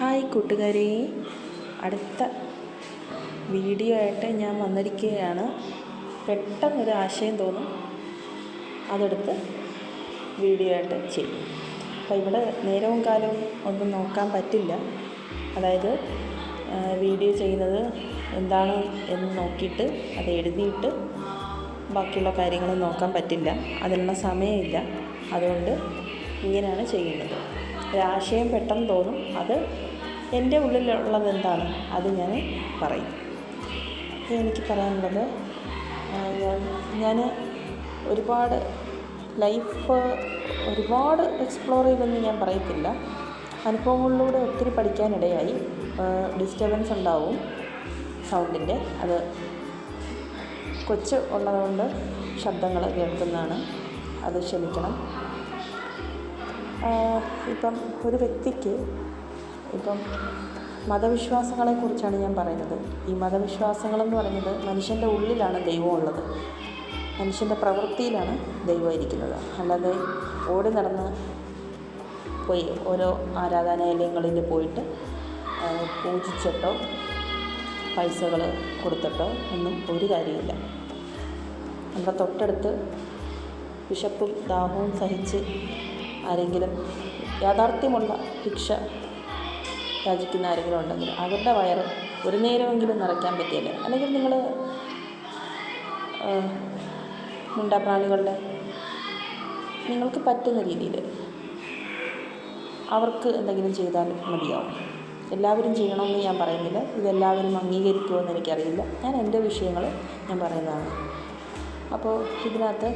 Hi കൂട്ടുകാരെ, അടുത്ത video ആയിട്ട് ഞാൻ വന്നിരിക്കുകയാണ്. പെട്ടെന്നൊരു ആശയം തോന്നും, അതെടുത്ത് വീഡിയോ ആയിട്ട് ചെയ്യും. അപ്പോൾ ഇവിടെ നേരവും കാലവും ഒന്നും നോക്കാൻ പറ്റില്ല. അതായത് വീഡിയോ ചെയ്യുന്നത് എന്താണ് എന്ന് നോക്കിയിട്ട് അത് എഴുതിയിട്ട് ബാക്കിയുള്ള കാര്യങ്ങൾ നോക്കാൻ പറ്റില്ല, അതിനുള്ള സമയമില്ല. അതുകൊണ്ട് ഇങ്ങനെയാണ് ചെയ്യുന്നത്. ഒരാശയം പെട്ടെന്ന് തോന്നും, അത് എൻ്റെ ഉള്ളിലുള്ളത് എന്താണ് അത് ഞാൻ പറയും. എനിക്ക് പറയാനുള്ളത്, ഞാൻ ഒരുപാട് ഒരുപാട് എക്സ്പ്ലോർ ചെയ്തെന്ന് ഞാൻ പറയത്തില്ല. അനുഭവങ്ങളിലൂടെ ഒത്തിരി പഠിക്കാനിടയായി. ഡിസ്റ്റർബൻസ് ഉണ്ടാവും സൗണ്ടിൻ്റെ, അത് കൊച്ച് ഉള്ളതുകൊണ്ട് ശബ്ദങ്ങൾ കേൾക്കുന്നതാണ്, അത് ക്ഷമിക്കണം. ഇപ്പം ഒരു വ്യക്തിക്ക് മതവിശ്വാസങ്ങളെക്കുറിച്ചാണ് ഞാൻ പറയുന്നത്. ഈ മതവിശ്വാസങ്ങളെന്ന് പറയുന്നത് മനുഷ്യൻ്റെ ഉള്ളിലാണ് ദൈവമുള്ളത്, മനുഷ്യൻ്റെ പ്രവൃത്തിയിലാണ് ദൈവം ഇരിക്കുന്നത്. അല്ലാതെ ഓടി നടന്ന് പോയി ഓരോ ആരാധനാലയങ്ങളിൽ പോയിട്ട് പൂജിച്ചിട്ടോ പൈസകൾ കൊടുത്തിട്ടോ ഒന്നും ഒരു കാര്യമില്ല. നമ്മുടെ തൊട്ടടുത്ത് വിശപ്പും ദാഹവും സഹിച്ച് ആരെങ്കിലും യാഥാർത്ഥ്യമുള്ള ഭിക്ഷ യാചിക്കുന്ന ആരെങ്കിലും ഉണ്ടെങ്കിൽ അവരുടെ വയറ് ഒരു നേരമെങ്കിലും നിറയ്ക്കാൻ പറ്റിയല്ല. അല്ലെങ്കിൽ നിങ്ങൾ മിണ്ടാപ്രാണികളുടെ നിങ്ങൾക്ക് പറ്റുന്ന രീതിയിൽ അവർക്ക് എന്തെങ്കിലും ചെയ്താൽ മതിയാവും. എല്ലാവരും ചെയ്യണമെന്ന് ഞാൻ പറയുന്നില്ല, ഇതെല്ലാവരും അംഗീകരിക്കുമെന്ന് എനിക്കറിയില്ല. ഞാൻ എൻ്റെ വിഷയങ്ങൾ ഞാൻ പറയുന്നതാണ്. അപ്പോൾ ഇതിനകത്ത്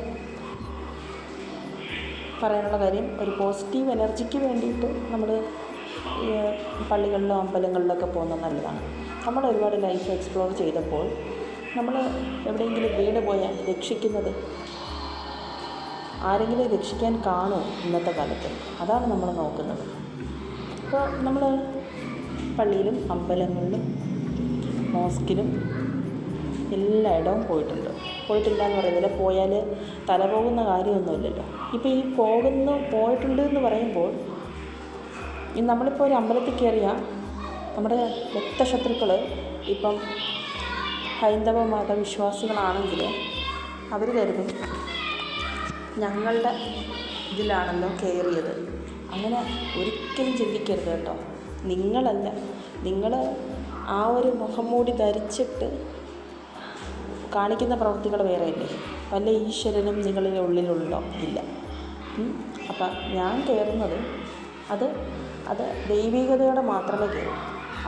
പറയാനുള്ള കാര്യം, ഒരു പോസിറ്റീവ് എനർജിക്ക് വേണ്ടിയിട്ട് നമ്മൾ പള്ളികളിലോ അമ്പലങ്ങളിലൊക്കെ പോകുന്നത് നല്ലതാണ്. നമ്മൾ ഒരുപാട് ലൈഫ് എക്സ്പ്ലോർ ചെയ്തപ്പോൾ നമ്മൾ എവിടെയെങ്കിലും വീട് പോയാൽ രക്ഷിക്കുന്നത് ആരെങ്കിലും രക്ഷിക്കാൻ കാണുമോ ഇന്നത്തെ കാലത്ത്? അതാണ് നമ്മൾ നോക്കുന്നത്. അപ്പോൾ നമ്മൾ പള്ളിയിലും അമ്പലങ്ങളിലും മോസ്കിലും എല്ലായിടവും പോയിട്ടില്ല എന്ന് പറയുന്നില്ല. പോയാൽ തല പോകുന്ന കാര്യമൊന്നുമില്ലല്ലോ. ഇപ്പോൾ ഈ പോയിട്ടുണ്ട് എന്ന് പറയുമ്പോൾ, നമ്മളിപ്പോൾ ഒരു അമ്പലത്തിൽ കയറിയാൽ നമ്മുടെ രക്തശത്രുക്കൾ ഇപ്പം ഹൈന്ദവ മതവിശ്വാസികളാണെങ്കിൽ അവർ കരുതും ഞങ്ങളുടെ ഇതിലാണല്ലോ കയറിയത്. അങ്ങനെ ഒരിക്കലും ചിന്തിക്കരുത് കേട്ടോ. നിങ്ങളല്ല, നിങ്ങൾ ആ ഒരു മുഖംമൂടി ധരിച്ചിട്ട് കാണിക്കുന്ന പ്രവൃത്തികൾ വേറെയല്ലേ. വല്ല ഈശ്വരനും നിങ്ങളുടെ ഉള്ളിലുള്ളോ? ഇല്ല. അപ്പം ഞാൻ കയറുന്നത് അത് ദൈവികതയോടെ മാത്രമേ കയറും.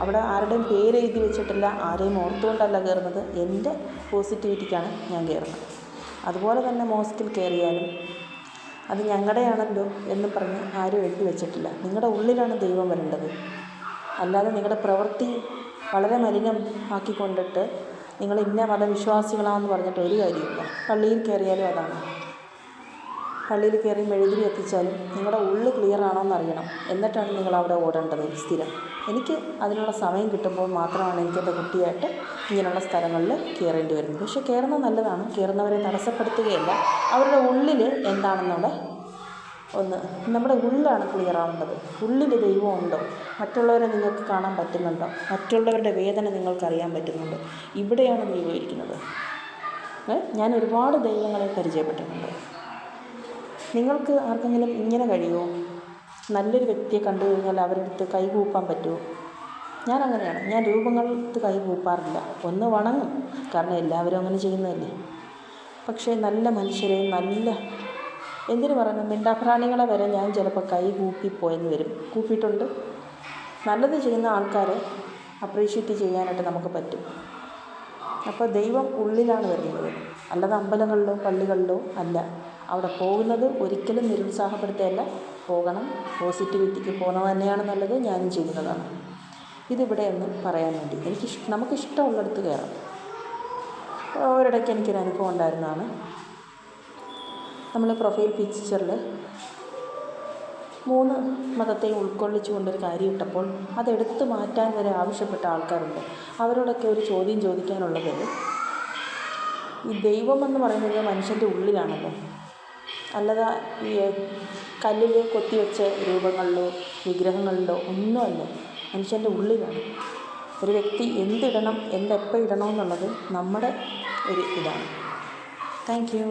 അവിടെ ആരുടെയും പേര് എഴുതി വെച്ചിട്ടില്ല, ആരെയും ഓർത്തുകൊണ്ടല്ല കയറുന്നത്. എൻ്റെ പോസിറ്റിവിറ്റിക്കാണ് ഞാൻ കയറുന്നത്. അതുപോലെ തന്നെ മോസ്കിൽ കയറിയാലും അത് ഞങ്ങളുടെയാണല്ലോ എന്ന് പറഞ്ഞ് ആരും എഴുതി വെച്ചിട്ടില്ല. നിങ്ങളുടെ ഉള്ളിലാണ് ദൈവം വരേണ്ടത്. അല്ലാതെ നിങ്ങളുടെ പ്രവൃത്തി വളരെ മലിനം ആക്കിക്കൊണ്ടിട്ട് നിങ്ങൾ ഇന്ന മതവിശ്വാസികളാണെന്ന് പറഞ്ഞിട്ട് ഒരു കാര്യമില്ല. പള്ളിയിൽ കയറിയാലും അതാണ്. പള്ളിയിൽ കയറി മെഴുതിരി എത്തിച്ചാലും നിങ്ങളുടെ ഉള്ളിൽ ക്ലിയർ ആണോ എന്നറിയണം. എന്നിട്ടാണ് നിങ്ങൾ അവിടെ ഓടേണ്ടത് സ്ഥിരം. എനിക്ക് അതിനുള്ള സമയം കിട്ടുമ്പോൾ മാത്രമാണ് എനിക്കെൻ്റെ കുട്ടിയായിട്ട് ഇങ്ങനെയുള്ള സ്ഥലങ്ങളിൽ കയറേണ്ടി വരുന്നത്. പക്ഷേ കയറുന്നത് നല്ലതാണ്, കയറുന്നവരെ തടസ്സപ്പെടുത്തുകയല്ല. അവരുടെ ഉള്ളിൽ എന്താണെന്നുള്ള നമ്മുടെ ഉള്ളിലാണ് ക്ലിയർ ആവേണ്ടത്. ഉള്ളിൽ ദൈവം ഉണ്ടോ? മറ്റുള്ളവരെ നിങ്ങൾക്ക് കാണാൻ പറ്റുന്നുണ്ടോ? മറ്റുള്ളവരുടെ വേദന നിങ്ങൾക്കറിയാൻ പറ്റുന്നുണ്ടോ? ഇവിടെയാണ് ദൈവം ഇരിക്കുന്നത്. ഞാൻ ഒരുപാട് ദൈവങ്ങളെ പരിചയപ്പെട്ടിട്ടുണ്ട്. നിങ്ങൾക്ക് ആർക്കെങ്കിലും ഇങ്ങനെ കഴിയുമോ? നല്ലൊരു വ്യക്തിയെ കണ്ടു കഴിഞ്ഞാൽ അവരുടെ അടുത്ത് കൈകൂപ്പാൻ പറ്റുമോ? ഞാൻ അങ്ങനെയാണ്. ഞാൻ രൂപങ്ങൾക്ക് കൈകൂപ്പാറില്ല. ഒന്ന് വണങ്ങും, കാരണം എല്ലാവരും അങ്ങനെ ചെയ്യുന്നതല്ലേ. പക്ഷേ നല്ല മനുഷ്യരെ, എന്തിനു പറയുന്നത്, മിണ്ടാപ്രാണികളെ വരെ ഞാൻ ചിലപ്പോൾ കൈ കൂപ്പിപ്പോയെന്ന് വരും. കൂപ്പിയിട്ടുണ്ട്. നല്ലത് ചെയ്യുന്ന ആൾക്കാരെ അപ്രീഷിയേറ്റ് ചെയ്യാനായിട്ട് നമുക്ക് പറ്റും. അപ്പോൾ ദൈവം ഉള്ളിലാണ് വരുന്നത്, അല്ലാതെ അമ്പലങ്ങളിലോ പള്ളികളിലോ അല്ല. അവിടെ പോകുന്നത് ഒരിക്കലും നിരുത്സാഹപ്പെടുത്തുകയല്ല. പോകണം, പോസിറ്റിവിറ്റിക്ക് പോകുന്നത് തന്നെയാണ് നല്ലത്. ഞാനും ചെയ്യുന്നതാണ്. ഇതിവിടെ ഒന്ന് പറയാൻ വേണ്ടി. നമുക്കിഷ്ടമുള്ളിടത്ത് കയറാം. ഒരിടയ്ക്ക് എനിക്കൊരു അനുഭവം ഉണ്ടായിരുന്നതാണ്. നമ്മൾ പ്രൊഫൈൽ പിക്ചറിൽ 3 മതത്തെ ഉൾക്കൊള്ളിച്ചു കൊണ്ടൊരു കാര്യം ഇട്ടപ്പോൾ അതെടുത്ത് മാറ്റാൻ വരെ ആവശ്യപ്പെട്ട ആൾക്കാരുണ്ട്. അവരോടൊക്കെ ഒരു ചോദ്യം ചോദിക്കാനുള്ളത്, ഈ ദൈവമെന്ന് പറയുന്നത് മനുഷ്യൻ്റെ ഉള്ളിലാണല്ലോ, അല്ലാതെ ഈ കല്ലിൽ കൊത്തിവെച്ച രൂപങ്ങളിലോ വിഗ്രഹങ്ങളിലോ ഒന്നുമല്ല. മനുഷ്യൻ്റെ ഉള്ളിലാണ്. ഒരു വ്യക്തി എന്തിടണം, എന്തെപ്പോൾ ഇടണം എന്നുള്ളത് നമ്മുടെ ഒരു ഇതാണ്. Thank you.